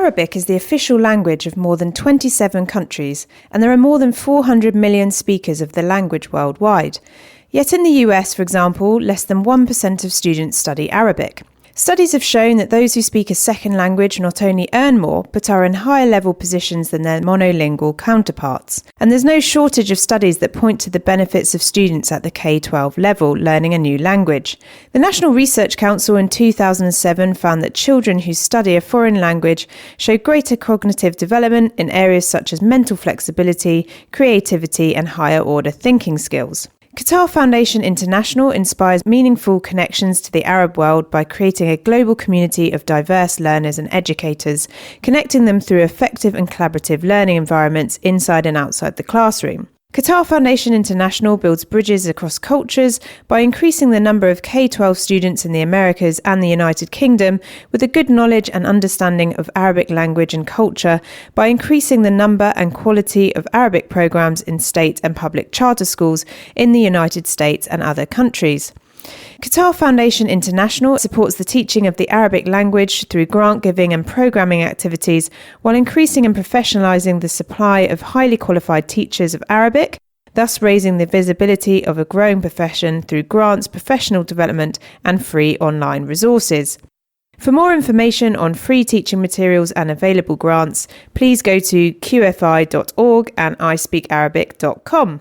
Arabic is the official language of more than 27 countries, and there are more than 400 million speakers of the language worldwide. Yet in the US, for example, less than 1% of students study Arabic. Studies have shown that those who speak a second language not only earn more, but are in higher level positions than their monolingual counterparts. And there's no shortage of studies that point to the benefits of students at the K-12 level learning a new language. The National Research Council in 2007 found that children who study a foreign language show greater cognitive development in areas such as mental flexibility, creativity, and higher order thinking skills. Qatar Foundation International inspires meaningful connections to the Arab world by creating a global community of diverse learners and educators, connecting them through effective and collaborative learning environments inside and outside the classroom. Qatar Foundation International builds bridges across cultures by increasing the number of K-12 students in the Americas and the United Kingdom with a good knowledge and understanding of Arabic language and culture by increasing the number and quality of Arabic programs in state and public charter schools in the United States and other countries. Qatar Foundation International supports the teaching of the Arabic language through grant giving and programming activities while increasing and professionalising the supply of highly qualified teachers of Arabic, thus raising the visibility of a growing profession through grants, professional development and free online resources. For more information on free teaching materials and available grants, please go to qfi.org and ispeakarabic.com.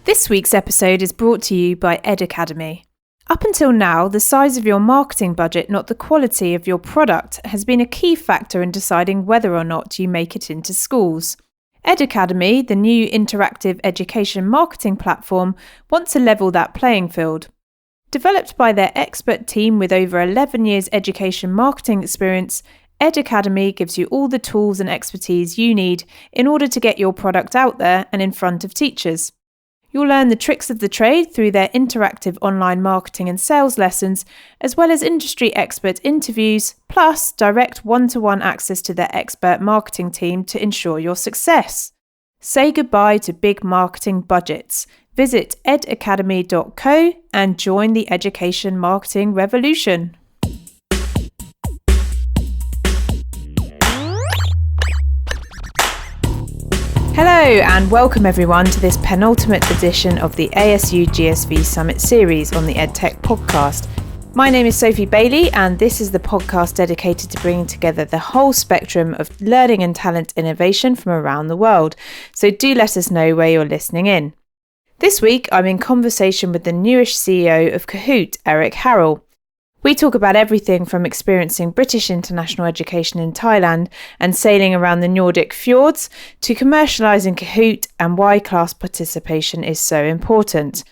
This week's episode is brought to you by Edacademy. Up until now, the size of your marketing budget, not the quality of your product, has been a key factor in deciding whether or not you make it into schools. Edacademy, the new interactive education marketing platform, wants to level that playing field. Developed by their expert team with over 11 years education marketing experience, Edacademy gives you all the tools and expertise you need in order to get your product out there and in front of teachers. You'll learn the tricks of the trade through their interactive online marketing and sales lessons, as well as industry expert interviews, plus direct one-to-one access to their expert marketing team to ensure your success. Say goodbye to big marketing budgets. Visit edacademy.co and join the education marketing revolution. Hello and welcome everyone to this penultimate edition of the ASU GSV Summit series on the Edtech podcast. My name is Sophie Bailey and this is the podcast dedicated to bringing together the whole spectrum of learning and talent innovation from around the world. So do let us know where you're listening in. This week I'm in conversation with the newish CEO of Kahoot, Erik Harrell. We talk about everything from experiencing British international education in Thailand and sailing around the Nordic Fjords to commercializing Kahoot and why class participation is so important.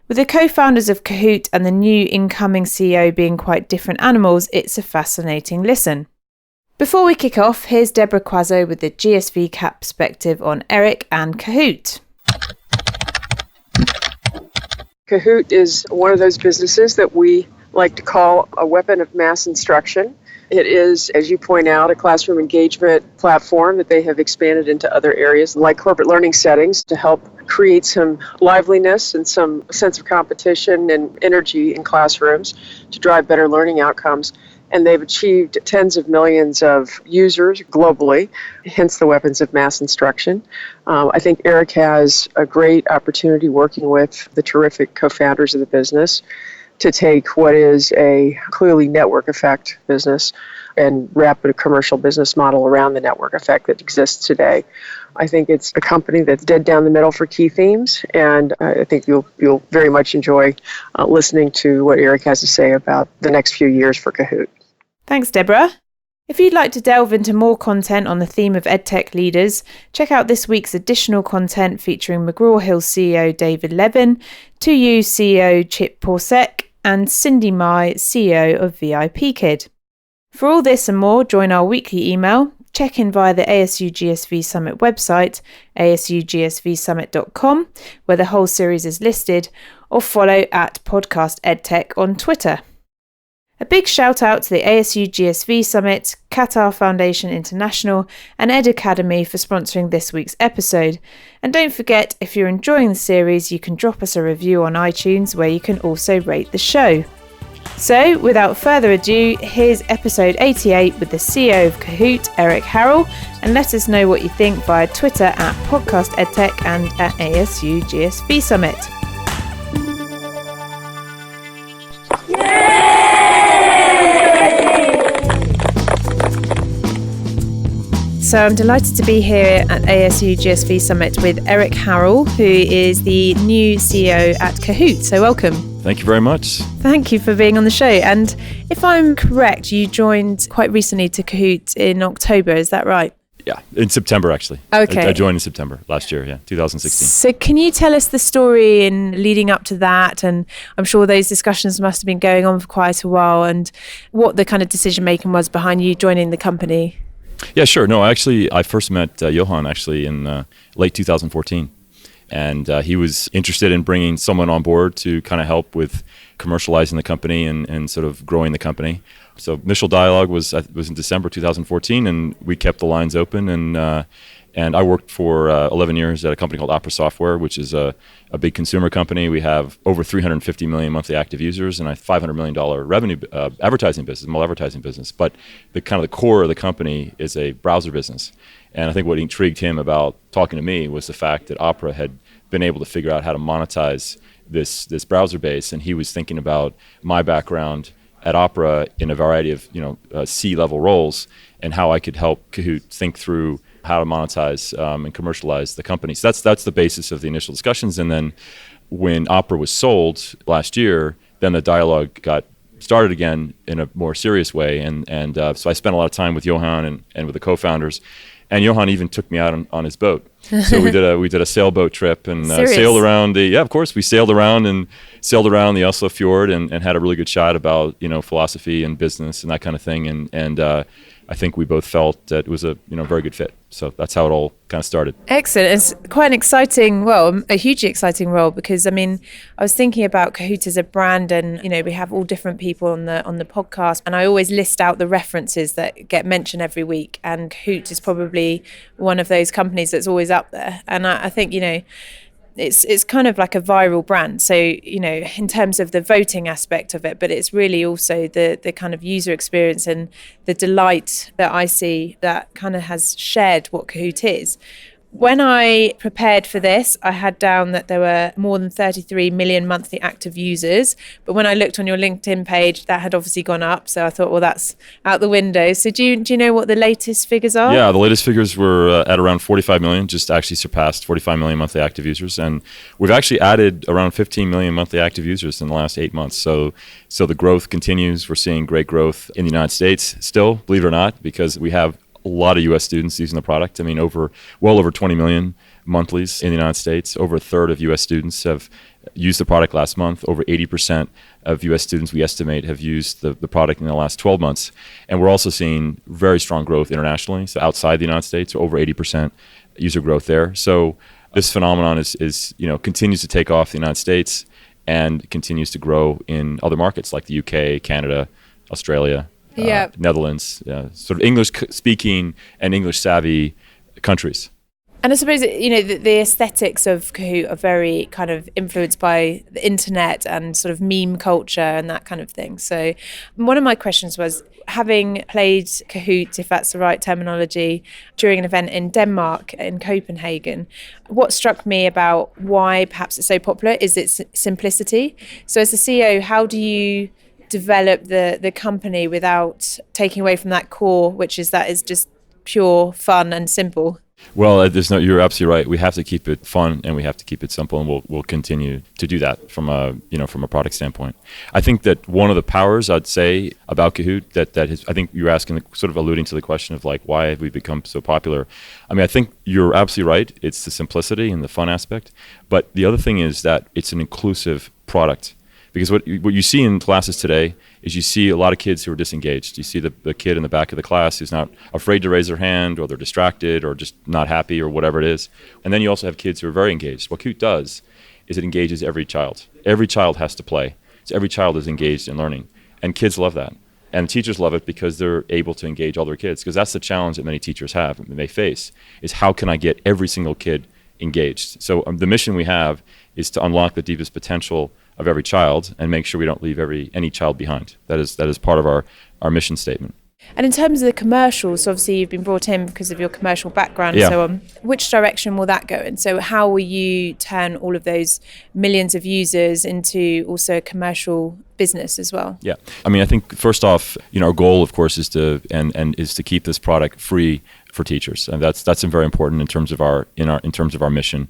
With the co-founders of Kahoot and the new incoming CEO being quite different animals, it's a fascinating listen. Before we kick off, here's Deborah Quazzo with the GSV CAP perspective on Erik and Kahoot. Kahoot is one of those businesses that we like to call a weapon of mass instruction. It is, as you point out, a classroom engagement platform that they have expanded into other areas like corporate learning settings to help create some liveliness and some sense of competition and energy in classrooms to drive better learning outcomes. And they've achieved tens of millions of users globally, hence the weapons of mass instruction. I think Erik has a great opportunity working with the terrific co-founders of the business to take what is a clearly network effect business and wrap a commercial business model around the network effect that exists today. I think it's a company that's dead down the middle for key themes, and I think you'll very much enjoy listening to what Erik has to say about the next few years for Kahoot. Thanks, Deborah. If you'd like to delve into more content on the theme of EdTech leaders, check out this week's additional content featuring McGrawHill CEO David Levin, 2U CEO Chip Porsek, and Cindy Mai, CEO of VIP Kid. For all this and more, join our weekly email, check in via the ASU GSV Summit website, asugsvsummit.com, where the whole series is listed, or follow at Podcast EdTech on Twitter. A big shout out to the ASU GSV Summit, Qatar Foundation International and Edacademy for sponsoring this week's episode. And don't forget, if you're enjoying the series, you can drop us a review on iTunes where you can also rate the show. So, without further ado, here's episode 88 with the CEO of Kahoot, Erik Harrell, and let us know what you think via Twitter at Podcast Edtech and at ASU GSV Summit. So I'm delighted to be here at ASU GSV Summit with Erik Harrell, who is the new CEO at Kahoot. So welcome. Thank you very much. Thank you for being on the show. And if I'm correct, you joined quite recently to Kahoot in October, is that right? Yeah, in September actually. Okay. I joined in September last year, 2016. So can you tell us the story in leading up to that? And I'm sure those discussions must have been going on for quite a while, and what the kind of decision making was behind you joining the company. Yeah, sure. No, actually, I first met Johan actually in late 2014. And he was interested in bringing someone on board to kind of help with commercializing the company and sort of growing the company. So initial dialogue was in December 2014, and we kept the lines open. And I worked for 11 years at a company called Opera Software, which is a big consumer company. We have over 350 million monthly active users and a $500 million revenue advertising business, mobile advertising business. But the kind of the core of the company is a browser business. And I think what intrigued him about talking to me was the fact that Opera had been able to figure out how to monetize this browser base. And he was thinking about my background at Opera in a variety of C-level roles and how I could help Kahoot think through how to monetize and commercialize the company. So that's the basis of the initial discussions. And then when Opera was sold last year, then the dialogue got started again in a more serious way. And so I spent a lot of time with Johan and with the co-founders. And Johan even took me out on his boat. So we did a sailboat trip and sailed around we sailed around the Oslo Fjord and had a really good chat about philosophy and business and that kind of thing. And I think we both felt that it was a very good fit. So that's how it all kind of started. Excellent. It's quite an exciting, a hugely exciting role, because I was thinking about Kahoot as a brand, and we have all different people on the podcast, and I always list out the references that get mentioned every week, and Kahoot is probably one of those companies that's always up there. And I think it's kind of like a viral brand. So, in terms of the voting aspect of it, but it's really also the kind of user experience and the delight that I see that kind of has shared what Kahoot is. When I prepared for this, I had down that there were more than 33 million monthly active users. But when I looked on your LinkedIn page, that had obviously gone up. So I thought, well, that's out the window. So do you know what the latest figures are? Yeah, the latest figures were at around 45 million, just actually surpassed 45 million monthly active users. And we've actually added around 15 million monthly active users in the last 8 months. So the growth continues. We're seeing great growth in the United States still, believe it or not, because we have a lot of U.S. students using the product. Well over 20 million monthlies in the United States. Over a third of U.S. students have used the product last month. Over 80% of U.S. students, we estimate, have used the product in the last 12 months. And we're also seeing very strong growth internationally. So outside the United States, over 80% user growth there. So this phenomenon is continues to take off in the United States and continues to grow in other markets like the UK, Canada, Australia. Netherlands, sort of English-speaking and English-savvy countries. And I suppose, the aesthetics of Kahoot are very kind of influenced by the internet and sort of meme culture and that kind of thing. So one of my questions was, having played Kahoot, if that's the right terminology, during an event in Denmark, in Copenhagen, what struck me about why perhaps it's so popular is its simplicity. So as the CEO, how do you develop the company without taking away from that core, which is just pure fun and simple? Well, you're absolutely right. We have to keep it fun and we have to keep it simple, and we'll continue to do that from a product standpoint. I think that one of the powers I'd say about Kahoot I think you're asking, sort of alluding to the question of like, why have we become so popular? I think you're absolutely right. It's the simplicity and the fun aspect, but the other thing is that it's an inclusive product. Because what you see in classes today is you see a lot of kids who are disengaged. You see the kid in the back of the class who's not afraid to raise their hand, or they're distracted, or just not happy, or whatever it is. And then you also have kids who are very engaged. What Kahoot does is it engages every child. Every child has to play. So every child is engaged in learning. And kids love that. And teachers love it because they're able to engage all their kids. Because that's the challenge that many teachers have and they face, is how can I get every single kid engaged? So the mission we have is to unlock the deepest potential of every child and make sure we don't leave any child behind. That is part of our mission statement. And in terms of the commercials, obviously you've been brought in because of your commercial background and so on. Which direction will that go in? So how will you turn all of those millions of users into also a commercial business as well? Yeah. I mean, I think first off, our goal, of course, is to keep this product free for teachers, and that's very important in terms of our mission.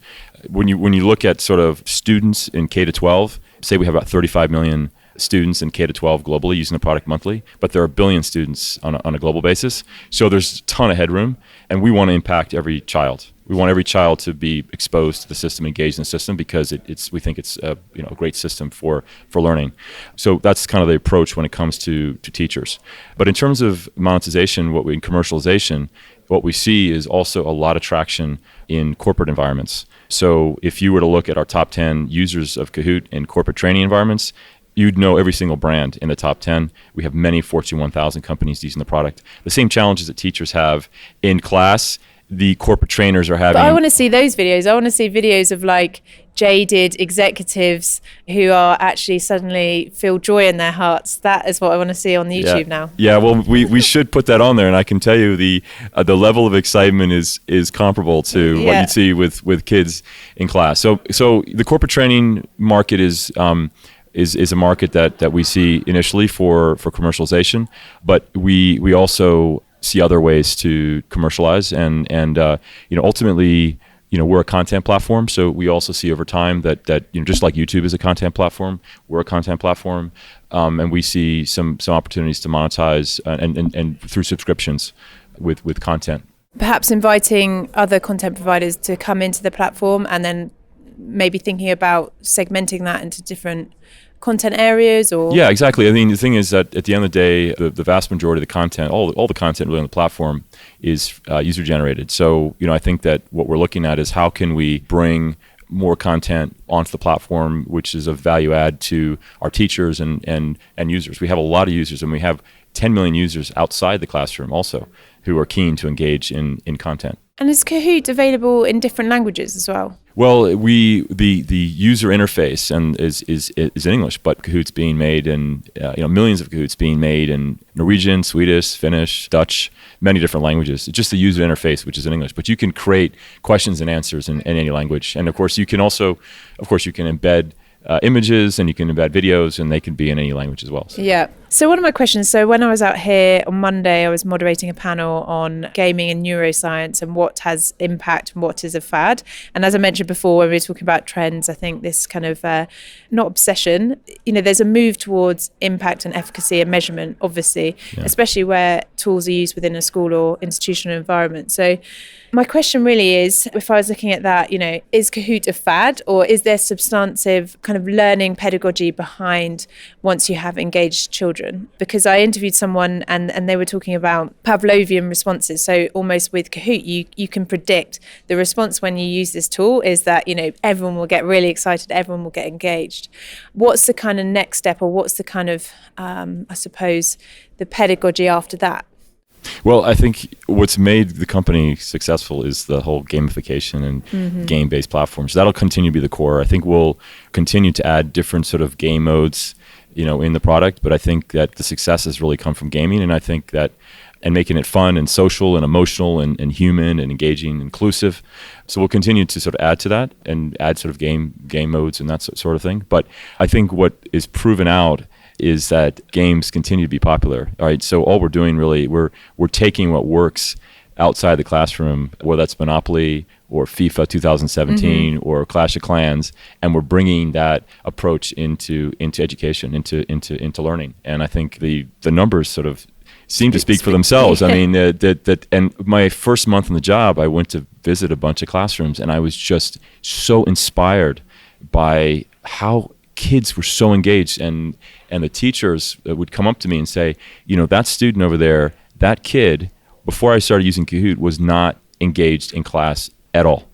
When you look at sort of students in K to 12, say we have about 35 million students in K to 12 globally using the product monthly, but there are a billion students on a global basis. So there's a ton of headroom, and we want to impact every child. We want every child to be exposed to the system, engaged in the system, because we think it's a great system for learning. So that's kind of the approach when it comes to teachers. But in terms of monetization, commercialization, what we see is also a lot of traction in corporate environments. So if you were to look at our top 10 users of Kahoot in corporate training environments, you'd know every single brand in the top 10. We have many Fortune 1000 companies using the product. The same challenges that teachers have in class, the corporate trainers are having. But I want to see those videos. I want to see videos of like jaded executives who are actually suddenly feel joy in their hearts. That is what I want to see on YouTube now. Yeah, well, we should put that on there, and I can tell you the level of excitement is comparable to what you'd see with kids in class. So the corporate training market is a market that we see initially for commercialization, but we also see other ways to commercialize, and ultimately, we're a content platform, so we also see over time that just like YouTube is a content platform, we're a content platform, and we see some opportunities to monetize and through subscriptions with content. Perhaps inviting other content providers to come into the platform, and then maybe thinking about segmenting that into different content areas, or? Yeah, exactly. I mean, the thing is that at the end of the day, the vast majority of the content, all the content really on the platform is user generated. So, I think that what we're looking at is how can we bring more content onto the platform, which is of value add to our teachers and users. We have a lot of users, and we have 10 million users outside the classroom also who are keen to engage in content. And is Kahoot available in different languages as well? Well, the user interface is in English, but Kahoot's being made in millions of Kahoots being made in Norwegian, Swedish, Finnish, Dutch, many different languages. It's just the user interface, which is in English, but you can create questions and answers in any language. And of course, you can embed images, and you can embed videos, and they can be in any language as well. Yeah. So one of my questions, so when I was out here on Monday, I was moderating a panel on gaming and neuroscience and what has impact and what is a fad. And as I mentioned before, when we were talking about trends, I think this kind of, not obsession, there's a move towards impact and efficacy and measurement, obviously, especially where tools are used within a school or institutional environment. So my question really is, if I was looking at that, is Kahoot a fad, or is there substantive kind of learning pedagogy behind once you have engaged children? Because I interviewed someone and they were talking about Pavlovian responses. So almost with Kahoot, you can predict the response when you use this tool is that, everyone will get really excited, everyone will get engaged. What's the kind of next step, or what's the kind of, I suppose, the pedagogy after that? Well, I think what's made the company successful is the whole gamification and game-based platforms. That'll continue to be the core. I think we'll continue to add different sort of game modes, in the product, but I think that the success has really come from gaming, and I think that and making it fun and social and emotional and human and engaging and inclusive. So we'll continue to sort of add to that and add sort of game modes and that sort of thing. But I think what is proven out is that games continue to be popular. All right, so all we're doing really, we're taking what works outside the classroom, whether that's Monopoly or FIFA 2017 or Clash of Clans, and we're bringing that approach into education, into learning. And I think the numbers sort of seem to speak for themselves. I mean, and my first month on the job, I went to visit a bunch of classrooms, and I was just so inspired by how kids were so engaged, and the teachers would come up to me and say, that student over there, that kid, before I started using Kahoot, was not engaged in class at all.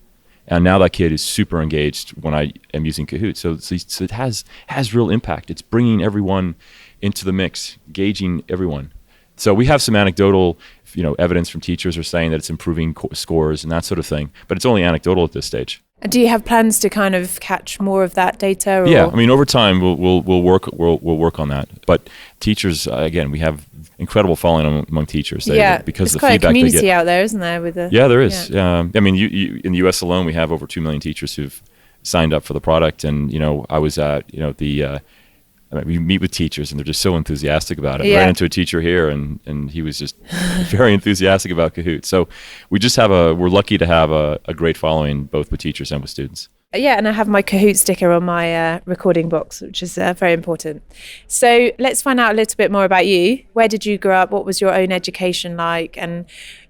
And now that kid is super engaged when I am using Kahoot. So it has real impact. It's bringing everyone into the mix, gauging everyone. So we have some anecdotal, evidence from teachers are saying that it's improving scores and that sort of thing, but it's only anecdotal at this stage. Do you have plans to kind of catch more of that data? Or? Yeah, I mean, over time we'll work on that. But teachers, again, we have incredible following among teachers. Because there's the quite feedback a community they get out there, isn't there? There is. I mean, you in the U.S. alone, we have over 2 million teachers who've signed up for the product, and I was at we meet with teachers and they're just so enthusiastic about it. I ran into a teacher here and he was just very enthusiastic about Kahoot. So we're lucky to have a great following both with teachers and with students. Yeah, and I have my Kahoot sticker on my recording box, which is very important. So let's find out a little bit more about you. Where did you grow up? What was your own education like? And,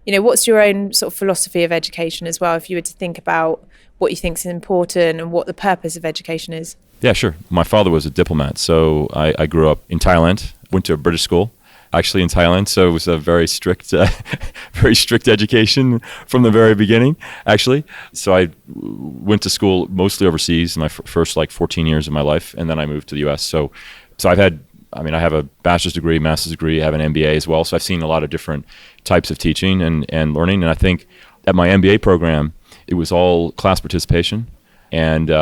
what's your own sort of philosophy of education as well, if you were to think about what you think is important and what the purpose of education is? Yeah, sure. My father was a diplomat, so I grew up in Thailand, went to a British school, actually in Thailand, so it was a very strict education from the very beginning, actually. So I went to school mostly overseas in my first 14 years of my life, and then I moved to the US. So I have a bachelor's degree, master's degree, I have an MBA as well, so I've seen a lot of different types of teaching and learning, and I think at my MBA program, it was all class participation, and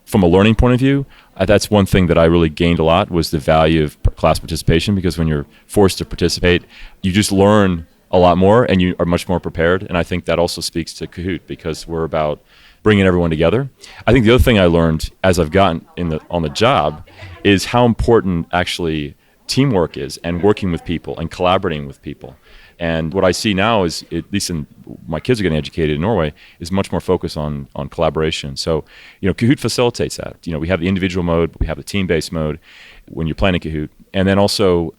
from a learning point of view, that's one thing that I really gained a lot was the value of class participation, because when you're forced to participate, you just learn a lot more and you are much more prepared. And I think that also speaks to Kahoot, because we're about bringing everyone together. I think the other thing I learned as I've gotten on the job is how important actually teamwork is, and working with people and collaborating with people. And what I see now is, at least my kids are getting educated in Norway, is much more focus on collaboration. So, Kahoot facilitates that. We have the individual mode, we have the team-based mode when you're playing Kahoot. And then also,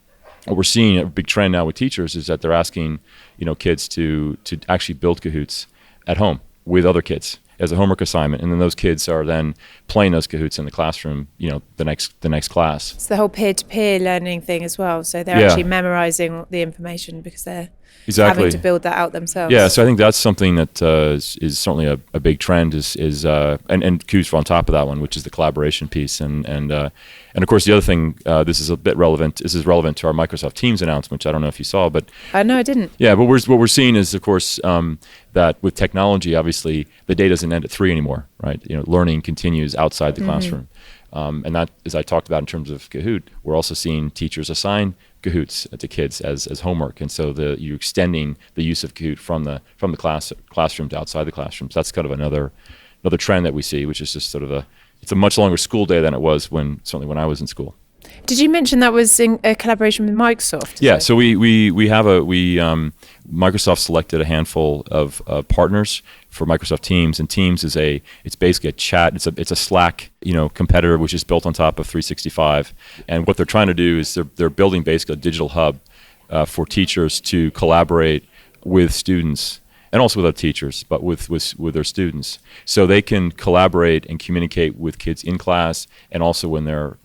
what we're seeing, a big trend now with teachers, is that they're asking, kids to actually build Kahoots at home with other kids as a homework assignment, and then those kids are then playing those Kahoots in the classroom, the next class. It's the whole peer-to-peer learning thing as well. So they're actually memorizing the information because they're having to build that out themselves. Yeah, so I think that's something that is certainly a big trend. And Kahoot's on top of that one, which is the collaboration piece. And of course, the other thing, this is a bit relevant. This is relevant to our Microsoft Teams announcement, which I don't know if you saw, but no, I didn't. Yeah, but what we're seeing is, of course, that with technology, obviously, the day doesn't end at 3 anymore, right? Learning continues outside the classroom. And that, as I talked about in terms of Kahoot, we're also seeing teachers assign Kahoots to kids as homework, and so you're extending the use of Kahoot from the classroom to outside the classroom. So that's kind of another trend that we see, which is just sort of it's a much longer school day than it was certainly when I was in school. Did you mention that was in a collaboration with Microsoft? Yeah, so Microsoft selected a handful of partners for Microsoft Teams, and Teams it's basically a chat. It's a Slack competitor, which is built on top of 365. And what they're trying to do is they're building basically a digital hub for teachers to collaborate with students, and also with other teachers, but with their students, so they can collaborate and communicate with kids in class and also when they're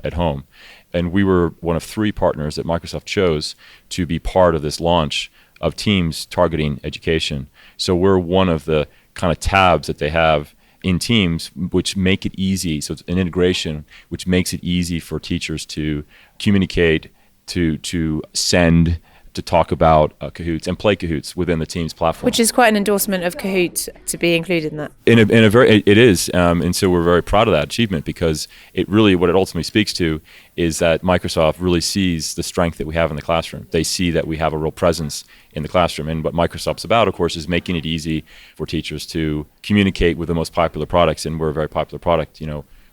at home. And we were one of 3 partners that Microsoft chose to be part of this launch of Teams targeting education. So we're one of the kind of tabs that they have in Teams, which make it easy. So it's an integration which makes it easy for teachers to communicate, to send, to talk about Kahoots and play Kahoots within the Teams platform. Which is quite an endorsement of Kahoot to be included in that. It is, and so we're very proud of that achievement, because what it ultimately speaks to is that Microsoft really sees the strength that we have in the classroom. They see that we have a real presence in the classroom, and what Microsoft's about, of course, is making it easy for teachers to communicate with the most popular products, and we're a very popular product,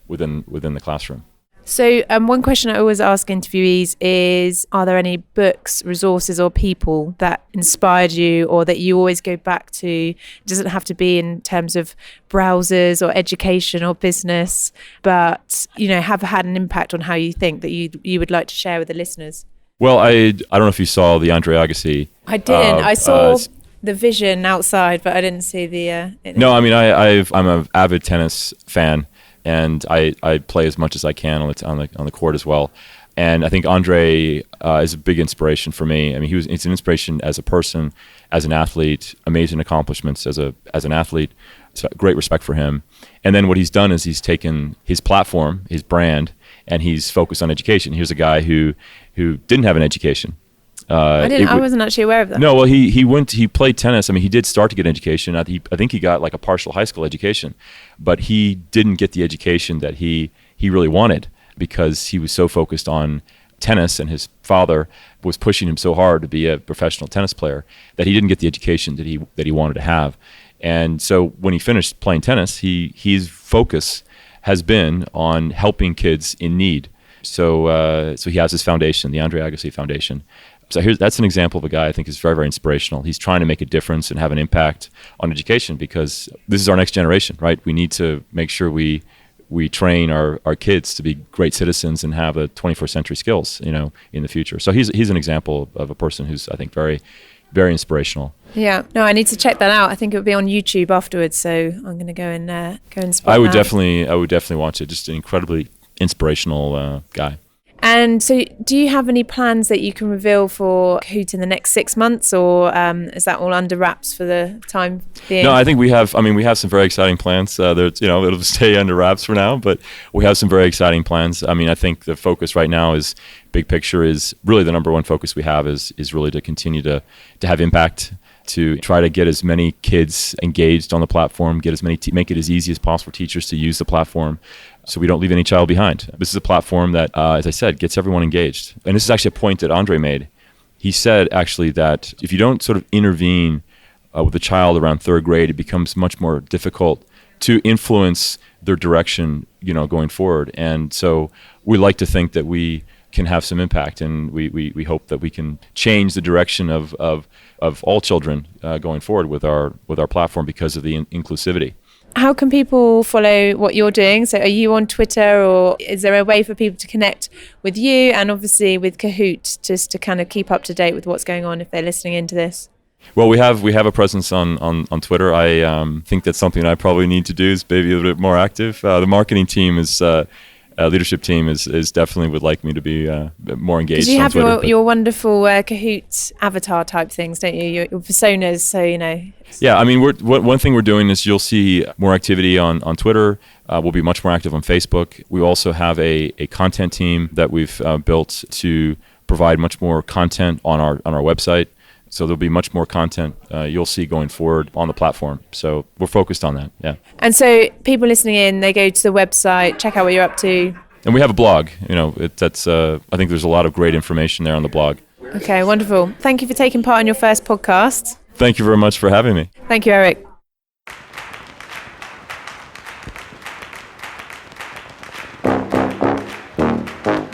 within the classroom. So one question I always ask interviewees is, are there any books, resources or people that inspired you or that you always go back to? It doesn't have to be in terms of browsers or education or business, but have had an impact on how you think, that you would like to share with the listeners? Well, I don't know if you saw the Andre Agassi. I didn't. I saw the vision outside, but I didn't see the... No, I mean, I'm an avid tennis fan. And I play as much as I can on the court as well. And I think Andre is a big inspiration for me. I mean, it's an inspiration as a person, as an athlete, amazing accomplishments as an athlete. So great respect for him. And then what he's done is he's taken his platform, his brand, and he's focused on education. Here's a guy who didn't have an education. I wasn't actually aware of that. No, well, he played tennis. I mean, he did start to get an education. I think he got like a partial high school education, but he didn't get the education that he really wanted because he was so focused on tennis, and his father was pushing him so hard to be a professional tennis player that he didn't get the education that he wanted to have. And so when he finished playing tennis, his focus has been on helping kids in need. So he has his foundation, the Andre Agassi Foundation. So that's an example of a guy I think is very, very inspirational. He's trying to make a difference and have an impact on education because this is our next generation, right? We need to make sure we train our kids to be great citizens and have the 21st century skills, in the future. So he's an example of a person who's, I think, very, very inspirational. Yeah, no, I need to check that out. I think it will be on YouTube afterwards, so I'm going to go and spot I would that. definitely watch it. Just an incredibly inspirational guy. And so do you have any plans that you can reveal for Kahoot in the next 6 months, or is that all under wraps for the time being? No, I think we have some very exciting plans. It'll stay under wraps for now, but we have some very exciting plans. I mean, I think the focus right now is, big picture is really the number one focus we have is really to continue to have impact, to try to get as many kids engaged on the platform, make it as easy as possible for teachers to use the platform, so we don't leave any child behind. This is a platform that, as I said, gets everyone engaged. And this is actually a point that Andre made. He said actually that if you don't sort of intervene with a child around third grade, it becomes much more difficult to influence their direction, going forward. And so we like to think that we can have some impact, and we hope that we can change the direction of all children going forward with our platform because of the inclusivity. How can people follow what you're doing? So are you on Twitter, or is there a way for people to connect with you and obviously with Kahoot, just to kind of keep up to date with what's going on if they're listening into this? Well, we have a presence on Twitter. I think that's something I probably need to do, is maybe a little bit more active. The marketing team leadership team is definitely would like me to be more engaged. You on have Twitter, your wonderful Kahoot avatar type things, don't you? Your personas, so Yeah, I mean, one thing we're doing is you'll see more activity on Twitter. We'll be much more active on Facebook. We also have a content team that we've built to provide much more content on our website. So there'll be much more content you'll see going forward on the platform. So we're focused on that, yeah. And so people listening in, they go to the website, check out what you're up to. And we have a blog. I think there's a lot of great information there on the blog. Okay, wonderful. Thank you for taking part in your first podcast. Thank you very much for having me. Thank you, Erik.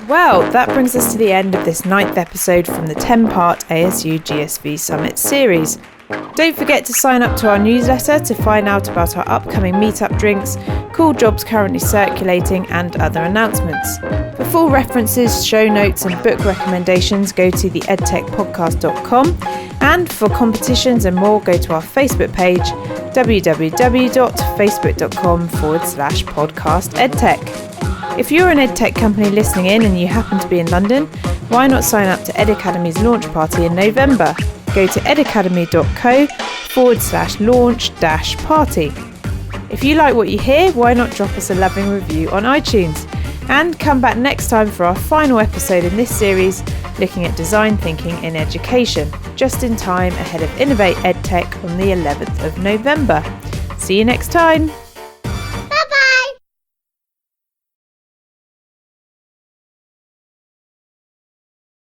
Well, that brings us to the end of this 9th episode from the 10-part ASU GSV Summit series. Don't forget to sign up to our newsletter to find out about our upcoming meetup drinks, cool jobs currently circulating, and other announcements. For full references, show notes, and book recommendations, go to the edtechpodcast.com. And for competitions and more, go to our Facebook page, www.facebook.com/podcast Edtech. If you're an EdTech company listening in and you happen to be in London, why not sign up to Ed Academy's launch party in November? Go to edacademy.co/launch-party. If you like what you hear, why not drop us a loving review on iTunes? And come back next time for our final episode in this series, looking at design thinking in education, just in time ahead of Innovate EdTech on the 11th of November. See you next time.